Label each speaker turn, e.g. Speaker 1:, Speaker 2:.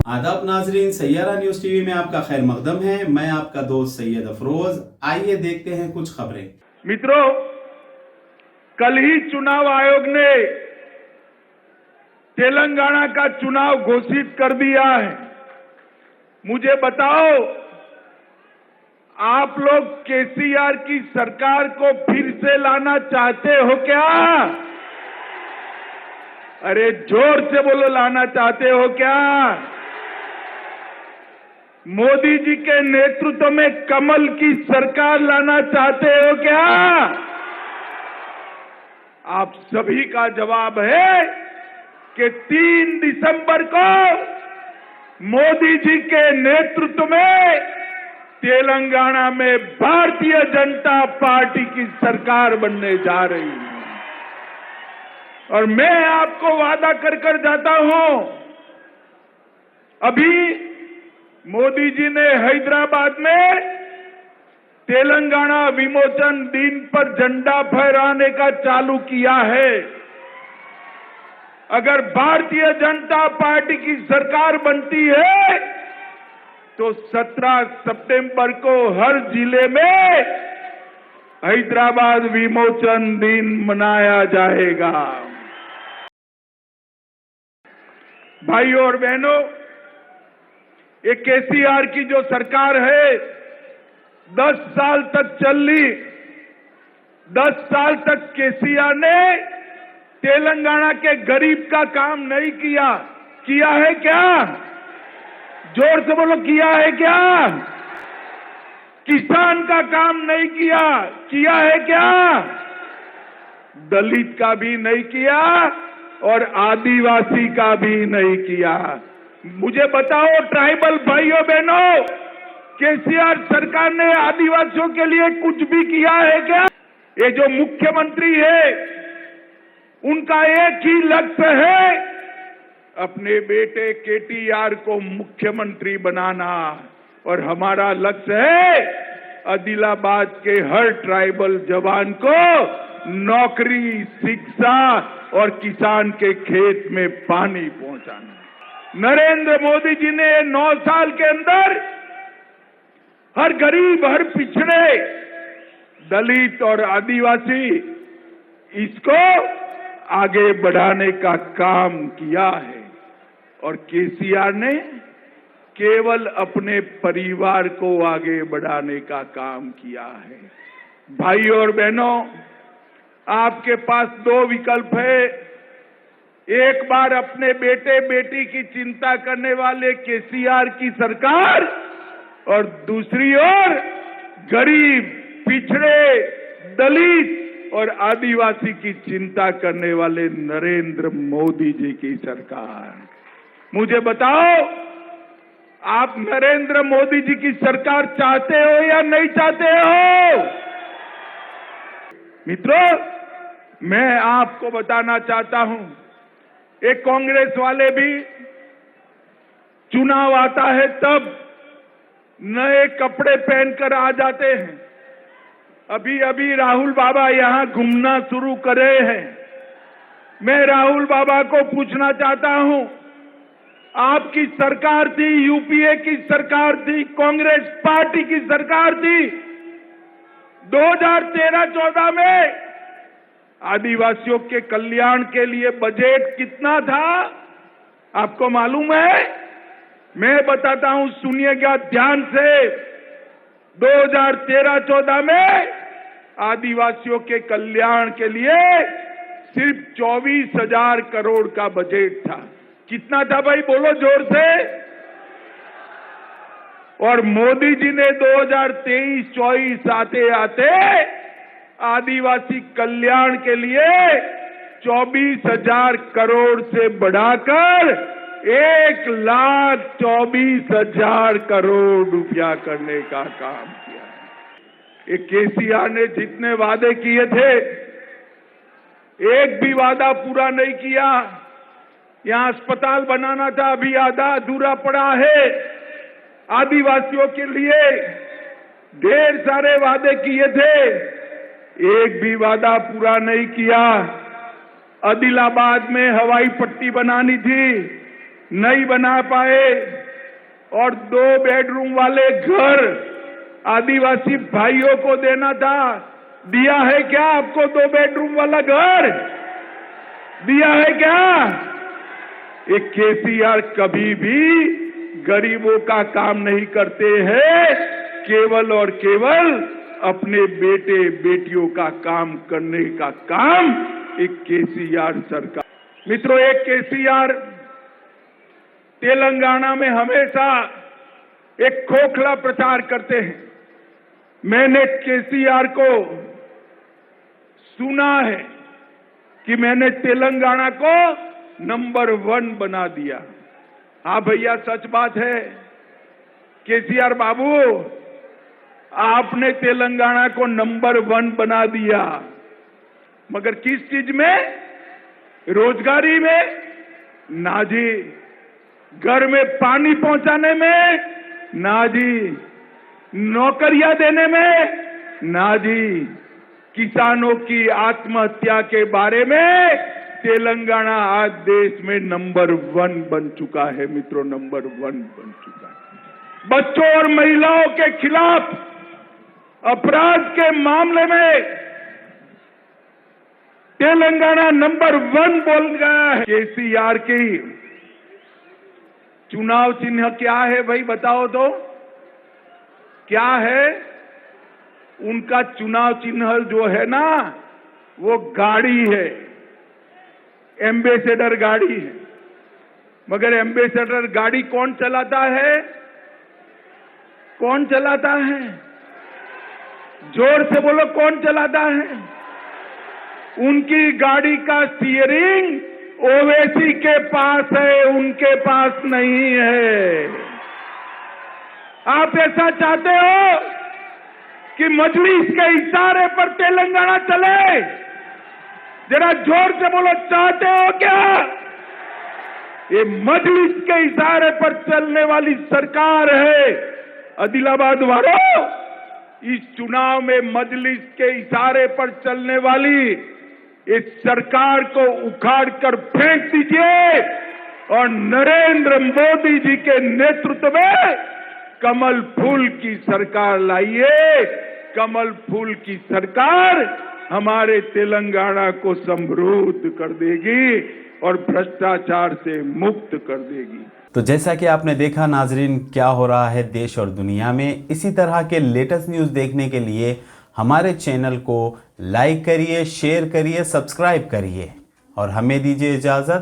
Speaker 1: आदाब नाजरीन, Saiyaara news TV में आपका खैर मकदम है। मैं आपका दोस्त सैयद अफरोज। आइए देखते हैं कुछ खबरें।
Speaker 2: मित्रों, कल ही चुनाव आयोग ने तेलंगाना का चुनाव घोषित कर दिया है। मुझे बताओ, आप लोग केसीआर की सरकार को फिर से लाना चाहते हो क्या? अरे जोर से बोलो, लाना चाहते हो क्या? मोदी जी के नेतृत्व में कमल की सरकार लाना चाहते हो क्या? आप सभी का जवाब है कि 3 दिसंबर को मोदी जी के नेतृत्व में तेलंगाना में भारतीय जनता पार्टी की सरकार बनने जा रही है। और मैं आपको वादा कर जाता हूं, अभी मोदी जी ने हैदराबाद में तेलंगाना विमोचन दिन पर झंडा फहराने का चालू किया है। अगर भारतीय जनता पार्टी की सरकार बनती है तो 17 सितंबर को हर जिले में हैदराबाद विमोचन दिन मनाया जाएगा। भाइयों और बहनों, ये केसीआर की जो सरकार है 10 साल तक चली। 10 साल तक केसीआर ने तेलंगाना के गरीब का काम नहीं किया। किया है क्या? जोर से बोलो, किया है क्या? किसान का काम नहीं किया। किया है क्या? दलित का भी नहीं किया और आदिवासी का भी नहीं किया। मुझे बताओ ट्राइबल भाइयों बहनों, केसीआर सरकार ने आदिवासियों के लिए कुछ भी किया है क्या? ये जो मुख्यमंत्री है, उनका एक ही लक्ष्य है, अपने बेटे केटीआर को मुख्यमंत्री बनाना। और हमारा लक्ष्य है आदिलाबाद के हर ट्राइबल जवान को नौकरी, शिक्षा और किसान के खेत में पानी पहुंचाना। नरेंद्र मोदी जी ने 9 साल के अंदर हर गरीब, हर पिछड़े, दलित और आदिवासी, इसको आगे बढ़ाने का काम किया है। और केसीआर ने केवल अपने परिवार को आगे बढ़ाने का काम किया है। भाइयों और बहनों, आपके पास 2 विकल्प है। एक बार अपने बेटे बेटी की चिंता करने वाले केसीआर की सरकार, और दूसरी ओर गरीब, पिछड़े, दलित और आदिवासी की चिंता करने वाले नरेंद्र मोदी जी की सरकार। मुझे बताओ, आप नरेंद्र मोदी जी की सरकार चाहते हो या नहीं चाहते हो? मित्रों, मैं आपको बताना चाहता हूं, एक कांग्रेस वाले भी चुनाव आता है तब नए कपड़े पहनकर आ जाते हैं। अभी अभी राहुल बाबा यहां घूमना शुरू करे हैं। मैं राहुल बाबा को पूछना चाहता हूं, आपकी सरकार थी, यूपीए की सरकार थी, कांग्रेस पार्टी की सरकार थी, 2013-14 में आदिवासियों के कल्याण के लिए बजट कितना था आपको मालूम है? मैं बताता हूं, सुनिएगा ध्यान से। 2013-14 में आदिवासियों के कल्याण के लिए सिर्फ 24,000 करोड़ का बजट था। कितना था भाई, बोलो जोर से। और मोदी जी ने 2023-24 आते आते आदिवासी कल्याण के लिए 24,000 करोड़ से बढ़ाकर 1,24,000 करोड़ रुपया करने का काम किया। ये केसीआर ने जितने वादे किए थे, एक भी वादा पूरा नहीं किया। यहां अस्पताल बनाना था, अभी आधा अधूरा पड़ा है। आदिवासियों के लिए ढेर सारे वादे किए थे, एक भी वादा पूरा नहीं किया। आदिलाबाद में हवाई पट्टी बनानी थी, नहीं बना पाए और 2 बेडरूम वाले घर आदिवासी भाइयों को देना था। दिया है क्या आपको 2 बेडरूम वाला घर? दिया है क्या? ये केसीआर कभी भी गरीबों का काम नहीं करते हैं, केवल और केवल अपने बेटे बेटियों का काम करने का काम एक केसीआर सरकार। मित्रों, एक केसीआर तेलंगाना में हमेशा एक खोखला प्रचार करते हैं। मैंने केसीआर को सुना है कि मैंने तेलंगाना को नंबर 1 बना दिया। हाँ भैया, सच बात है। केसीआर बाबू, आपने तेलंगाना को नंबर 1 बना दिया, मगर किस चीज में? रोजगारी में? ना जी। घर में पानी पहुंचाने में? ना जी। नौकरियां देने में? ना जी। किसानों की आत्महत्या के बारे में तेलंगाना आज देश में नंबर 1 बन चुका है। मित्रों, नंबर 1 बन चुका है। बच्चों और महिलाओं के खिलाफ अपराध के मामले में तेलंगाना नंबर 1 बोल गया है। केसीआर की चुनाव चिन्ह क्या है भाई, बताओ तो क्या है? उनका चुनाव चिन्ह जो है ना, वो गाड़ी है, एम्बेसडर गाड़ी है। मगर एम्बेसडर गाड़ी कौन चलाता है? कौन चलाता है? जोर से बोलो, कौन चलाता है? उनकी गाड़ी का स्टीयरिंग ओवैसी के पास है, उनके पास नहीं है। आप ऐसा चाहते हो कि मजलिस के इशारे पर तेलंगाना चले? जरा जोर से बोलो, चाहते हो क्या? ये मजलिस के इशारे पर चलने वाली सरकार है। आदिलाबाद वालों, इस चुनाव में मजलिस के इशारे पर चलने वाली इस सरकार को उखाड़ कर फेंक दीजिए और नरेंद्र मोदी जी के नेतृत्व में कमल फूल की सरकार लाइए। कमल फूल की सरकार हमारे तेलंगाना को समृद्ध कर देगी और भ्रष्टाचार से मुक्त कर देगी।
Speaker 1: तो जैसा कि आपने देखा नाजरीन, क्या हो रहा है देश और दुनिया में। इसी तरह के लेटेस्ट न्यूज़ देखने के लिए हमारे चैनल को लाइक करिए, शेयर करिए, सब्सक्राइब करिए और हमें दीजिए इजाज़त।